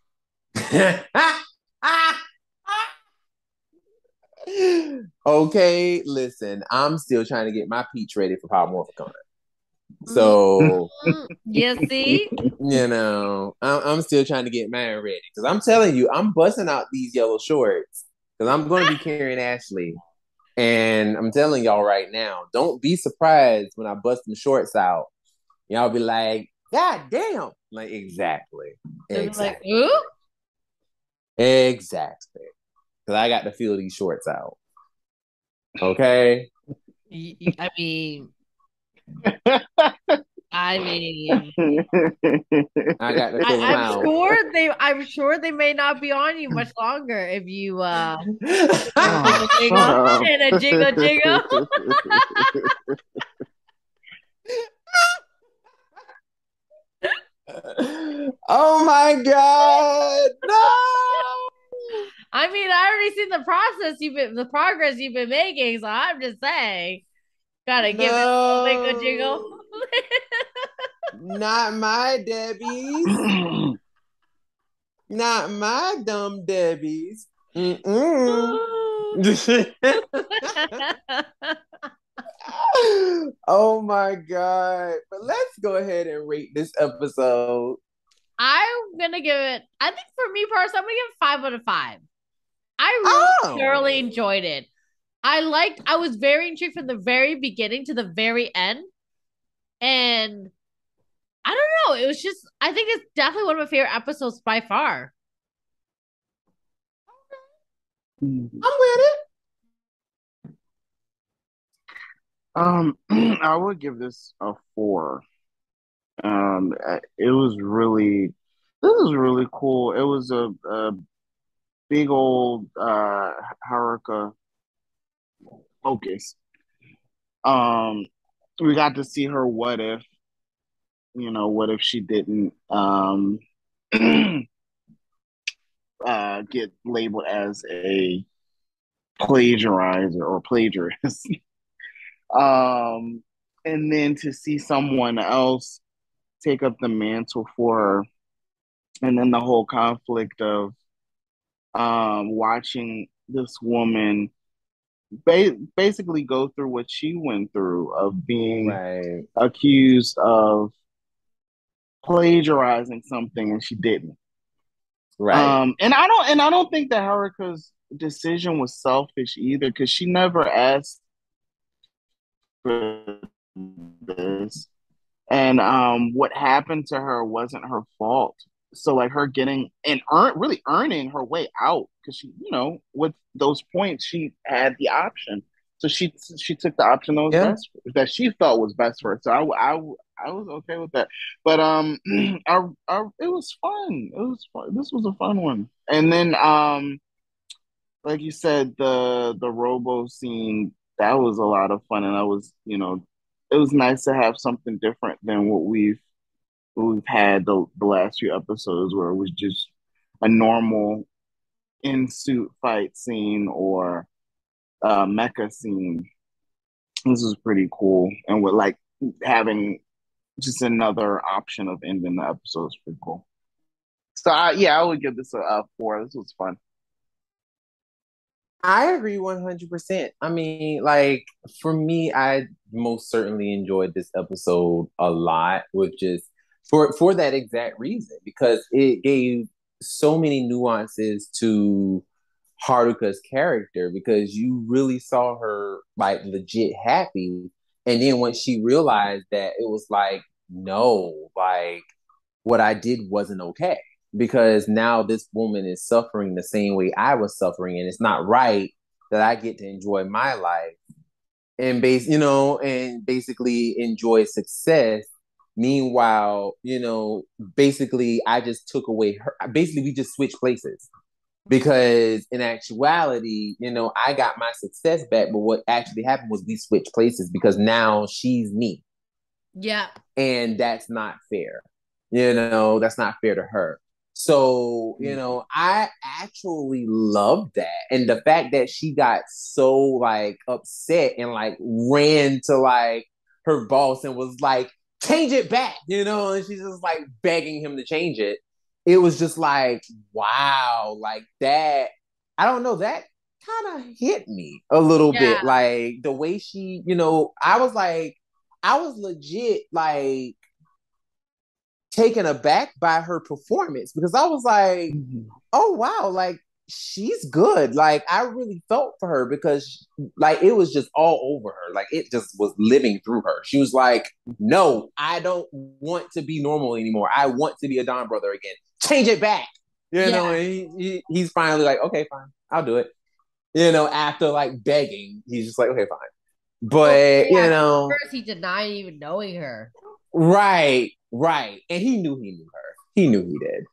Okay, listen, I'm still trying to get my peach ready for Pop Morphicon. So, You see? I'm still trying to get mine ready because I'm telling you, I'm busting out these yellow shorts because I'm going to be carrying Ashley. And I'm telling y'all right now, don't be surprised when I bust them shorts out. Y'all be like, God damn. Like, exactly. They're like, Exactly. ooh. Exactly. Because I got to feel these shorts out. Okay? I mean, I mean, I got to feel them I'm out. sure I'm sure they may not be on you much longer if you Oh, jiggle shut jiggle up. and a jiggle jiggle. Oh my God. No. I mean, I already seen the progress you've been making, so I'm just saying, gotta give it a wiggle jiggle. No. Not my Debbie's. Not my dumb Debbie's. Mm-mm. Oh my God. But let's go ahead and rate this episode. I'm gonna give it. I think for me personally, I'm gonna give it 5 out of 5. I really thoroughly Oh. enjoyed it. I was very intrigued from the very beginning to the very end. And I don't know, it was just, I think it's definitely one of my favorite episodes by far. I'm with it. I would give this a 4. It was really, this was really cool. It was a big old Haruka focus. Um, we got to see her what if, what if she didn't get labeled as a plagiarizer or plagiarist. And then to see someone else take up the mantle for her, and then the whole conflict of watching this woman basically go through what she went through of being Right. accused of plagiarizing something and she didn't. Right. And I don't think that Haruka's decision was selfish either because she never asked for this. And what happened to her wasn't her fault. So like her getting and really earning her way out because she, with those points she had the option. So she took the option that was Yeah. best that she felt was best for her. So I was okay with that. But it was fun. It was fun. This was a fun one. And then like you said, the robo scene, that was a lot of fun, and I was, it was nice to have something different than what we've had the last few episodes, where it was just a normal in suit fight scene or mecha scene. This was pretty cool, and with like having just another option of ending the episode is pretty cool. So yeah, I would give this a 4. This was fun. I agree 100%. I mean, like for me, I most certainly enjoyed this episode a lot with just for that exact reason because it gave so many nuances to Haruka's character because you really saw her like legit happy and then when she realized that it was like no, like what I did wasn't okay because now this woman is suffering the same way I was suffering, and it's not right that I get to enjoy my life and and basically enjoy success. Meanwhile, basically I just took away her. Basically, we just switched places. Because in actuality, I got my success back, but what actually happened was we switched places because now she's me. Yeah. And that's not fair. That's not fair to her. So, I actually love that. And the fact that she got so like upset and like ran to like her boss and was like, change it back, and she's just like begging him to change it. It was just like, wow, like that. I don't know, that kind of hit me a little bit. Yeah. Like the way she, I was legit like taken aback by her performance because I was like, oh wow, like she's good. Like I really felt for her because like it was just all over her. Like it just was living through her. She was like, no, I don't want to be normal anymore. I want to be a Don brother again. Change it back. Yeah. And he's finally like, okay, fine, I'll do it. After like begging, he's just like, okay, fine. Oh, But yeah. First, he denied even knowing her. right, right. And he knew her. He knew he did.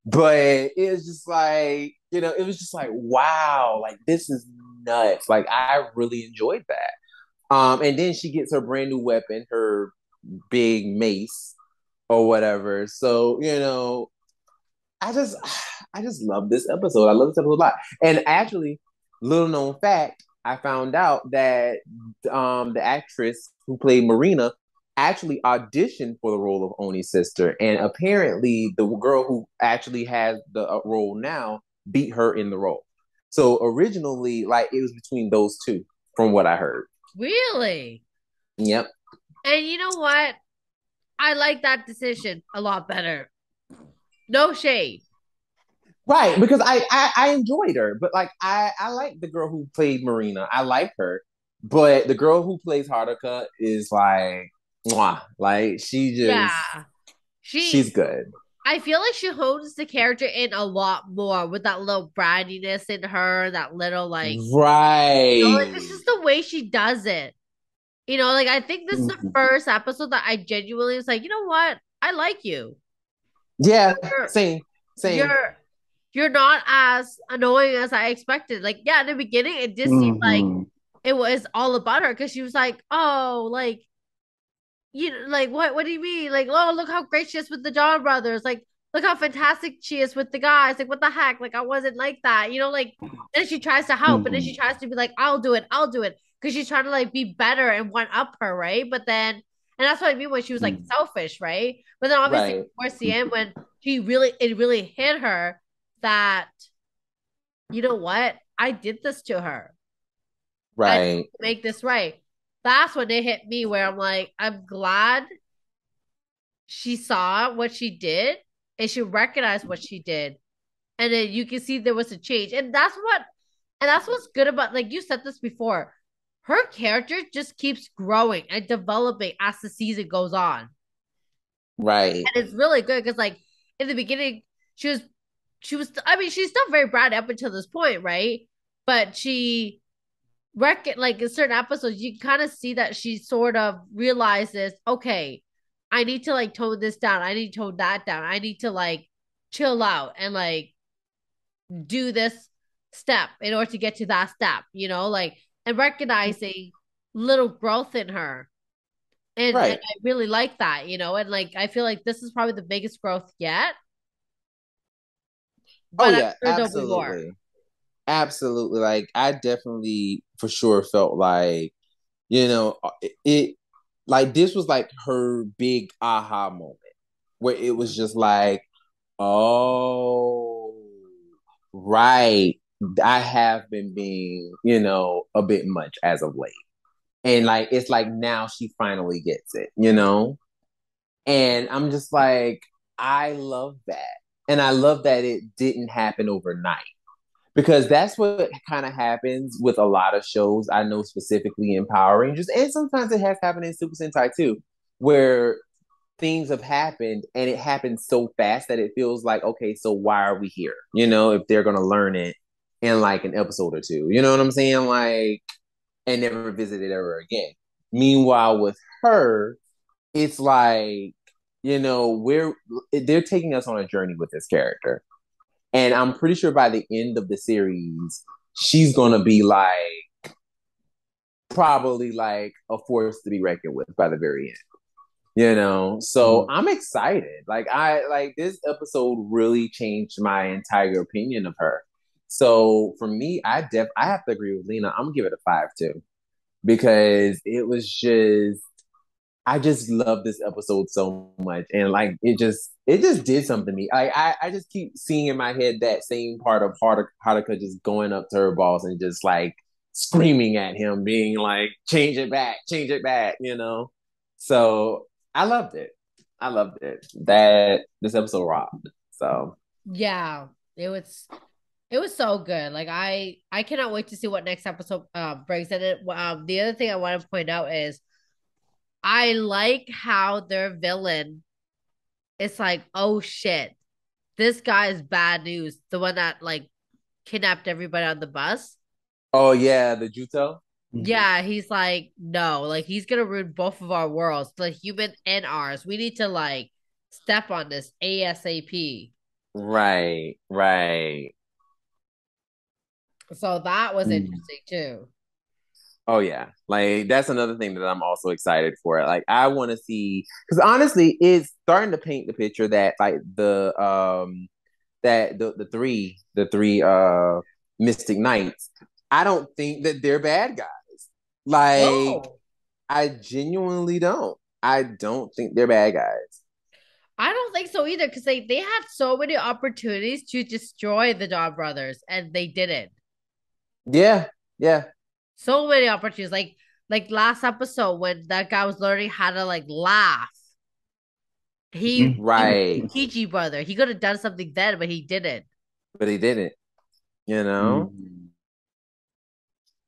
But it was just like, it was just like, wow, like this is nuts. Like I really enjoyed that. And then she gets her brand new weapon, her big mace or whatever. So, I just I just love this episode. I love this episode a lot. And actually, little known fact, I found out that the actress who played Marina actually auditioned for the role of Oni's sister, and apparently the girl who actually has the role now beat her in the role. So originally, like it was between those two, from what I heard. Really? Yep. And you know what? I like that decision a lot better. No shade. Right, because I enjoyed her, but like I like the girl who played Marina. I like her, but the girl who plays Haruka is like, mwah, like Yeah. she's She good. I feel like she hones the character in a lot more with that little brattiness in her, that little like like it's Right. just the way she does it. Like I think this is the Mhm. first episode that I genuinely was like, you know what? I like you. Yeah, You're same, same. you're you're not as annoying as I expected. Like, yeah, in the beginning it did seem like Mm-hmm. it was all about her because she was like, oh, like like what do you mean? Like, oh, look how great she is with the John brothers. Like, look how fantastic she is with the guys. Like, what the heck? Like, I wasn't like that. Like, and she tries to help, and then she Mm-hmm. tries to be like, I'll do it. Because she's trying to like be better and one up her, right? But then and that's what I mean when she was like selfish, right? But then obviously Right, towards the end when it really hit her that, you know what? I did this to her. I need right, to make this right. That's when it hit me where I'm like, I'm glad she saw what she did and she recognized what she did. And then you can see there was a change. And that's what's good about, like you said this before, her character just keeps growing and developing as the season goes on. right. And it's really good because like in the beginning, she was I mean, she's still very brat up until this point, right? But she like in certain episodes, you kind of see that she sort of realizes, okay, I need to like tone this down. I need to tone that down. I need to like chill out and like do this step in order to get to that step, like and recognizing little growth in her. And Right. I really like that, and like I feel like this is probably the biggest growth yet, Oh but I'm yeah, sure there'll be more. absolutely. Absolutely. Like I definitely for sure felt like, it like this was like her big aha moment where it was just like, oh, right. I have been being, a bit much as of late. And like it's like now she finally gets it. And I'm just like, I love that. And I love that it didn't happen overnight because that's what kind of happens with a lot of shows. I know specifically in Power Rangers, and sometimes it has happened in Super Sentai too, where things have happened and it happens so fast that it feels like, okay, so why are we here? If they're gonna learn it in like an episode or two, you know what I'm saying? Like, and never visit it ever again. Meanwhile, with her, it's like, we're they're taking us on a journey with this character And I'm pretty sure by the end of the series, she's gonna be like probably like a force to be reckoned with by the very end. You know, so I'm excited. Like this episode really changed my entire opinion of her. So for me, I have to agree with Lena. I'm gonna give it a 5 too, because I just love this episode so much, and like it just did something to me. I just keep seeing in my head that same part of Haruka just going up to her boss and just like screaming at him, being like, change it back, you know. So I loved it. I loved it. That this episode rocked. So yeah, it was so good. Like I cannot wait to see what next episode brings in it. The other thing I want to point out is I like how their villain is like, oh shit, this guy is bad news. The one that like kidnapped everybody on the bus. oh yeah, the Juto. Yeah, he's like, no, like he's gonna ruin both of our worlds, the human and ours. We need to like step on this ASAP. Right, right. So that was interesting too. Oh yeah, like that's another thing that I'm also excited for. Like I want to see, because honestly, it's starting to paint the picture that like the three Mystic Knights. I don't think that they're bad guys. Like No. I genuinely don't. I don't think they're bad guys. I don't think so either because they had so many opportunities to destroy the Dawn brothers and they didn't. Yeah, yeah. So many opportunities. Like last episode when that guy was learning how to like laugh. He Right. Kichi brother. He could have done something then, but he didn't. But he didn't, you know?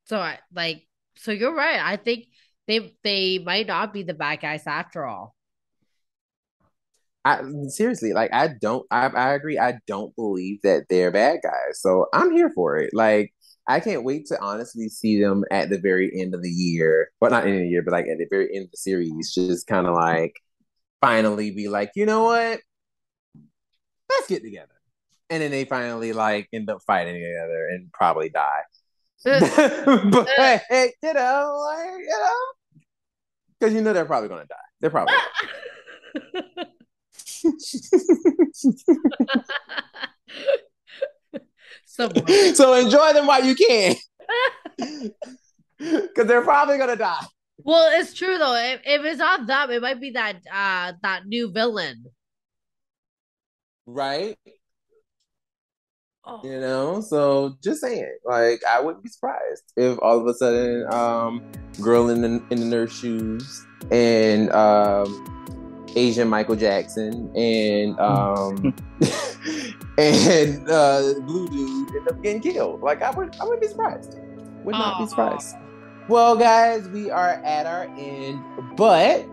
So you're right. I think they might not be the bad guys after all. I seriously, like I agree. I don't believe that they're bad guys. So I'm here for it. Like I can't wait to honestly see them at the very end of the year. Well, not end of the year, but like at the very end of the series, just kind of like finally be like, you know what? Let's get together. And then they finally like end up fighting together and probably die. But hey, because you know they're probably gonna die. They're probably so enjoy them while you can. Because they're probably gonna die. Well, it's true though. If it's not them, it might be that new villain. Right? Oh. You know, so just saying, like I wouldn't be surprised if all of a sudden, girl in the nurse shoes and Asian Michael Jackson and and blue dude end up getting killed. Like I wouldn't be surprised. Would not be surprised. Well, guys, we are at our end, but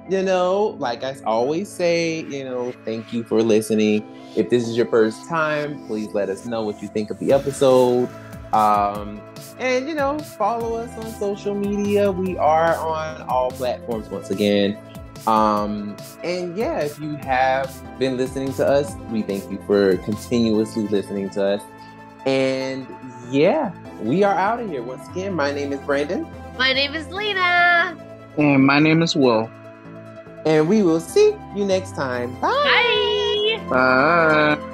you know, like I always say, you know, thank you for listening. If this is your first time, please let us know what you think of the episode. And you know, follow us on social media. We are on all platforms once again. And yeah, if you have been listening to us, we thank you for continuously listening to us. And yeah, we are out of here. Once again, my name is Brandon. My name is Lena. And my name is Will. And we will see you next time. Bye. Bye. Bye.